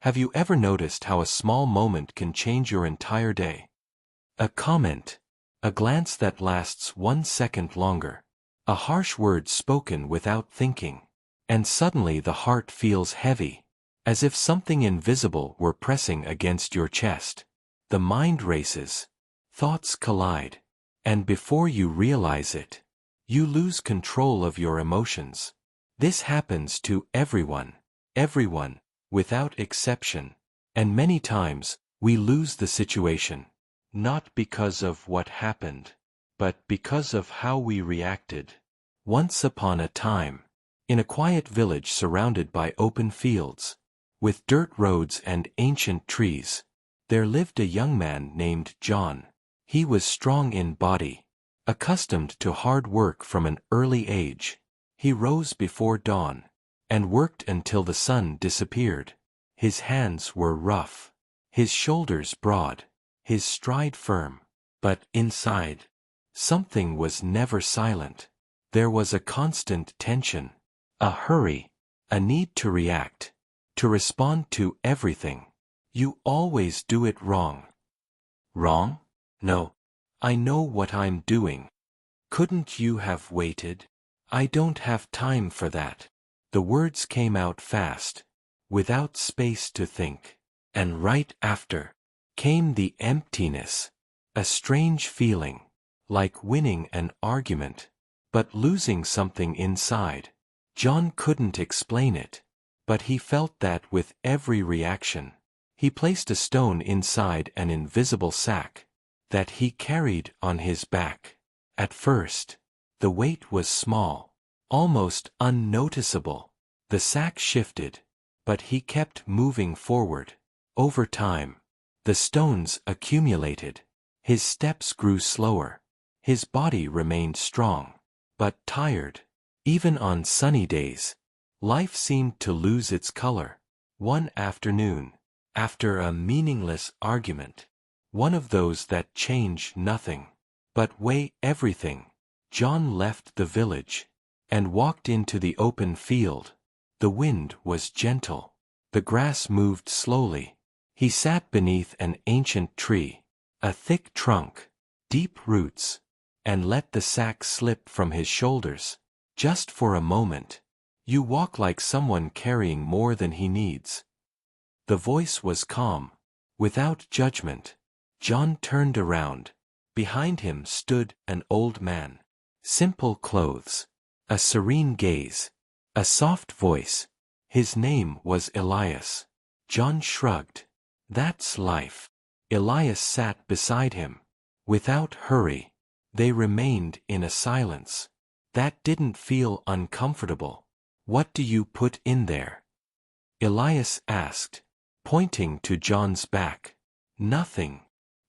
Have you ever noticed how a small moment can change your entire day? A comment, a glance that lasts 1 second longer, a harsh word spoken without thinking, and suddenly the heart feels heavy, as if something invisible were pressing against your chest. The mind races, thoughts collide, and before you realize it, you lose control of your emotions. This happens to everyone, without exception, and many times, we lose the situation, not because of what happened, but because of how we reacted. Once upon a time, in a quiet village surrounded by open fields, with dirt roads and ancient trees, there lived a young man named John. He was strong in body, accustomed to hard work from an early age. He rose before dawn, and worked until the sun disappeared. His hands were rough, his shoulders broad, his stride firm, but inside, something was never silent. There was a constant tension, a hurry, a need to react, to respond to everything. You always do it wrong. Wrong? No. I know what I'm doing. Couldn't you have waited? I don't have time for that. The words came out fast, without space to think. And right after, came the emptiness, a strange feeling, like winning an argument, but losing something inside. John couldn't explain it, but he felt that with every reaction. He placed a stone inside an invisible sack that he carried on his back. At first, the weight was small, almost unnoticeable. The sack shifted, but he kept moving forward. Over time, the stones accumulated. His steps grew slower. His body remained strong, but tired. Even on sunny days, life seemed to lose its color. One afternoon, after a meaningless argument, one of those that change nothing, but weigh everything, John left the village and walked into the open field. The wind was gentle. The grass moved slowly. He sat beneath an ancient tree, a thick trunk, deep roots, and let the sack slip from his shoulders. Just for a moment, you walk like someone carrying more than he needs. The voice was calm, without judgment. John turned around. Behind him stood an old man. Simple clothes, a serene gaze, a soft voice. His name was Elias. John shrugged. That's life. Elias sat beside him. Without hurry, they remained in a silence that didn't feel uncomfortable. What do you put in there? Elias asked, pointing to John's back. Nothing.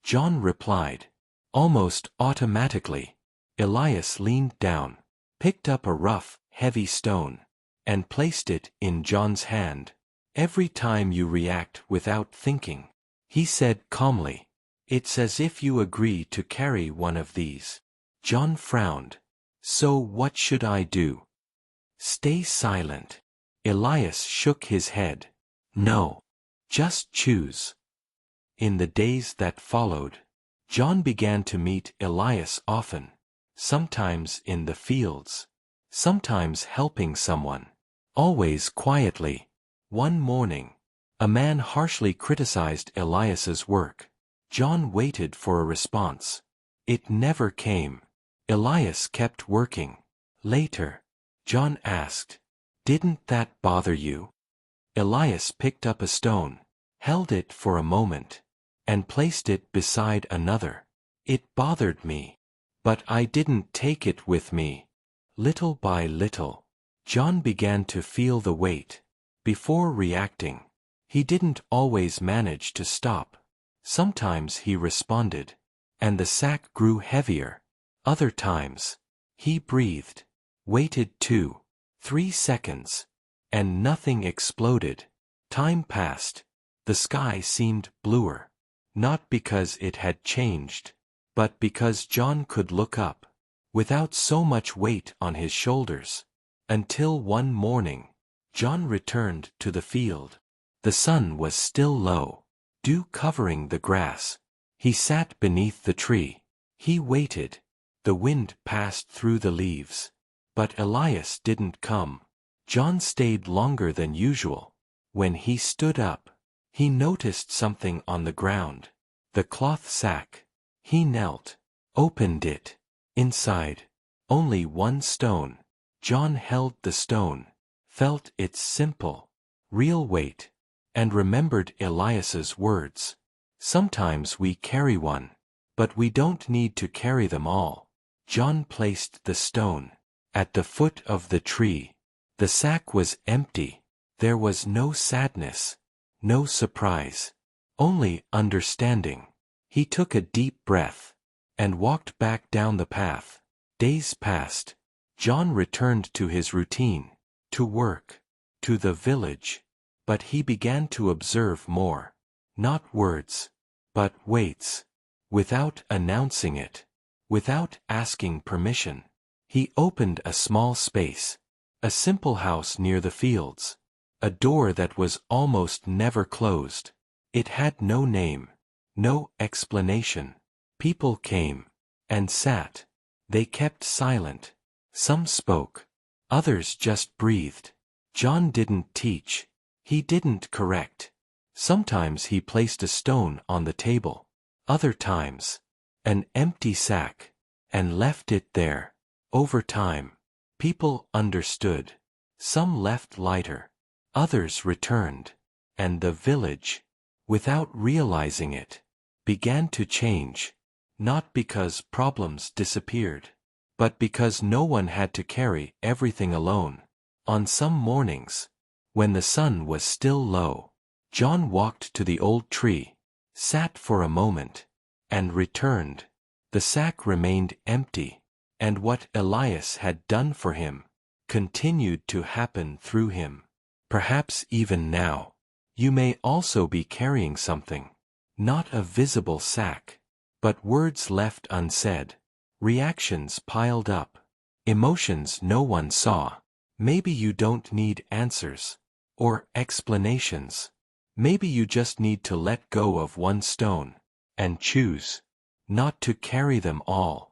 John replied, almost automatically. Elias leaned down, picked up a rough, heavy stone, and placed it in John's hand. Every time you react without thinking, he said calmly, it's as if you agree to carry one of these. John frowned. So what should I do? Stay silent. Elias shook his head. No. Just choose. In the days that followed, John began to meet Elias often, sometimes in the fields, sometimes helping someone, always quietly. One morning, a man harshly criticized Elias's work. John waited for a response. It never came. Elias kept working. Later, John asked, didn't that bother you? Elias picked up a stone, held it for a moment, and placed it beside another. It bothered me, but I didn't take it with me. Little by little, John began to feel the weight. Before reacting, he didn't always manage to stop. Sometimes he responded, and the sack grew heavier. Other times, he breathed, waited 2, 3 seconds, and nothing exploded. Time passed. The sky seemed bluer, not because it had changed, but because John could look up, without so much weight on his shoulders. Until one morning, John returned to the field. The sun was still low, dew covering the grass. He sat beneath the tree. He waited. The wind passed through the leaves. But Elias didn't come. John stayed longer than usual. When he stood up, he noticed something on the ground. The cloth sack. He knelt, opened it. Inside, only one stone. John held the stone, felt its simple, real weight, and remembered Elias's words. Sometimes we carry one, but we don't need to carry them all. John placed the stone at the foot of the tree. The sack was empty. There was no sadness, no surprise, only understanding. He took a deep breath and walked back down the path. Days passed. John returned to his routine, to work, to the village. But he began to observe more. Not words, but weights. Without announcing it, without asking permission, he opened a small space, a simple house near the fields, a door that was almost never closed. It had no name, no explanation. People came and sat. They kept silent. Some spoke. Others just breathed. John didn't teach. He didn't correct. Sometimes he placed a stone on the table. Other times, an empty sack, and left it there. Over time, people understood. Some left lighter. Others returned. And the village, without realizing it, began to change. Not because problems disappeared, but because no one had to carry everything alone. On some mornings, when the sun was still low, John walked to the old tree, sat for a moment, and returned. The sack remained empty, and what Elias had done for him continued to happen through him. Perhaps even now, you may also be carrying something. Not a visible sack, but words left unsaid, reactions piled up, emotions no one saw. Maybe you don't need answers or explanations. Maybe you just need to let go of one stone and choose not to carry them all.